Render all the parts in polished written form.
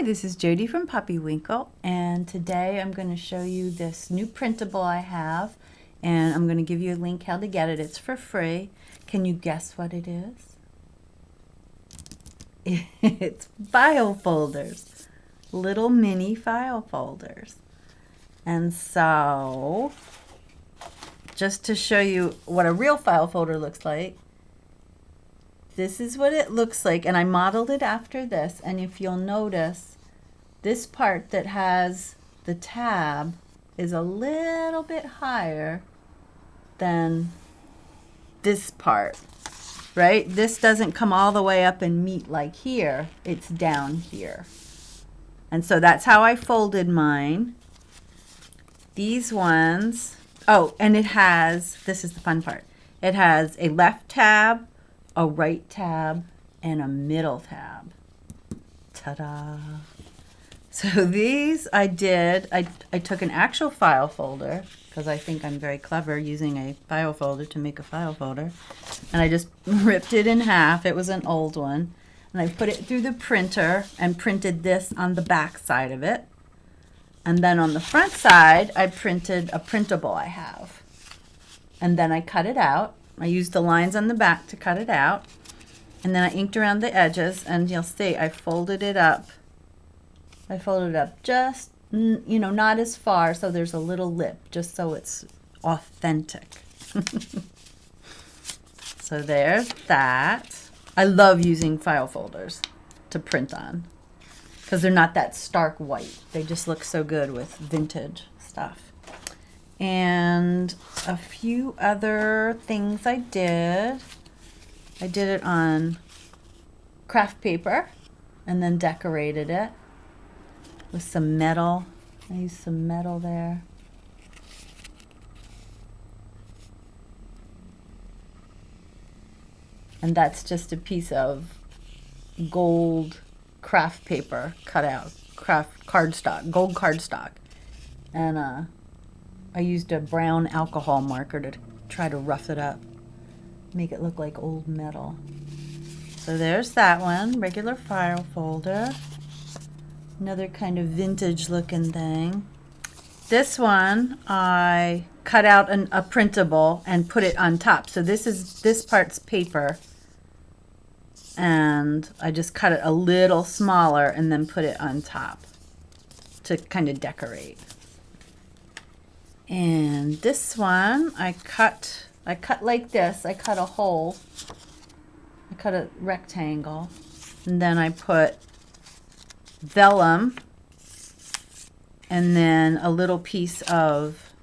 This is Jody from Puppy Winkle, and today I'm going to show you this new printable I have, and I'm going to give you a link how to get it. It's for free. Can you guess what it is? It's file folders, little mini file folders. And so, just to show you what a real file folder looks like, this is what it looks like, and I modeled it after this. And if you'll notice, this part that has the tab is a little bit higher than this part, right? This doesn't come all the way up and meet like here, it's down here. And so that's how I folded mine. These ones, oh, and it has, this is the fun part, it has a left tab, a right tab, and a middle tab. Ta-da! So these I took an actual file folder, because I think I'm very clever using a file folder to make a file folder, and I just ripped it in half. It was an old one, and I put it through the printer and printed this on the back side of it. And then on the front side, I printed a printable I have. And then I cut it out. I used the lines on the back to cut it out. And then I inked around the edges, and you'll see I folded it up. I folded it up just, you know, not as far, so there's a little lip, just so it's authentic. So there's that. I love using file folders to print on, because they're not that stark white. They just look so good with vintage stuff. And a few other things I did. I did it on craft paper and then decorated it with some metal. I used some metal there. And that's just a piece of gold craft paper cut out, craft cardstock, gold cardstock. And I used a brown alcohol marker to try to rough it up, make it look like old metal. So there's that one, regular file folder. Another kind of vintage looking thing. This one, I cut out a printable and put it on top. So this part's paper, and I just cut it a little smaller and then put it on top to kind of decorate. And this one I cut like this. I cut a hole. I cut a rectangle, and then I put vellum and then a little piece of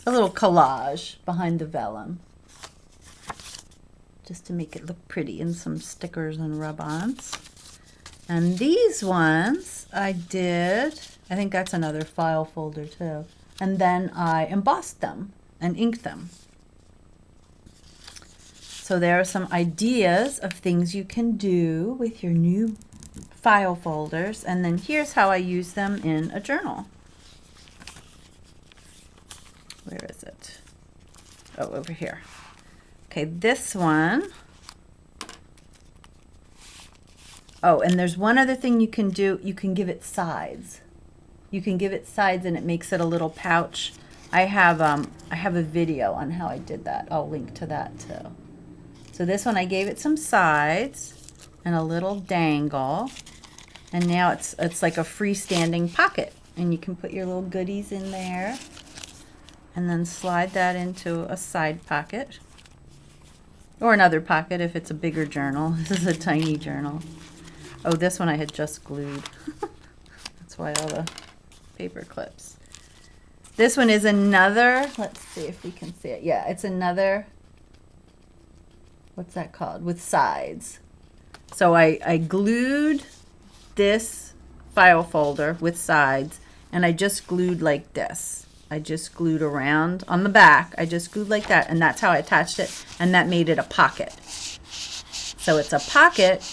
a little collage behind the vellum, just to make it look pretty, and some stickers and rub-ons. And these ones I think that's another file folder too. And then I embossed them and inked them. So there are some ideas of things you can do with your new file folders. And then here's how I use them in a journal. Where is it? Oh, over here. Okay, this one. Oh, and there's one other thing you can do. You can give it sides. You can give it sides, and it makes it a little pouch. I have a video on how I did that. I'll link to that too. So this one I gave it some sides and a little dangle, and now it's like a freestanding pocket, and you can put your little goodies in there, and then slide that into a side pocket or another pocket if it's a bigger journal. This is a tiny journal. Oh, this one I had just glued. That's why all the paper clips. This one is another, let's see if we can see it. Yeah, it's another, what's that called? With sides. So I glued this file folder with sides, and I just glued like this. I just glued around on the back. I just glued like that, and that's how I attached it, and that made it a pocket. So it's a pocket,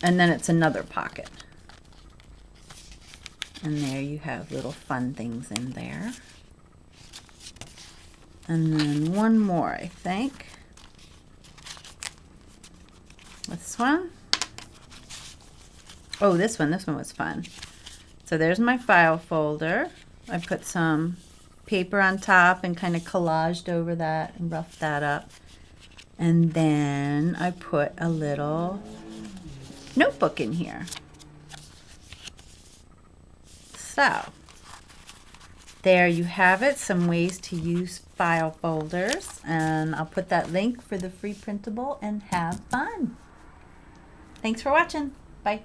and then it's another pocket. And there you have little fun things in there. And then one more, I think. This one. Oh, this one was fun. So there's my file folder. I put some paper on top and kind of collaged over that and roughed that up. And then I put a little notebook in here. So there you have it, some ways to use file folders, and I'll put that link for the free printable, and have fun. Thanks for watching. Bye.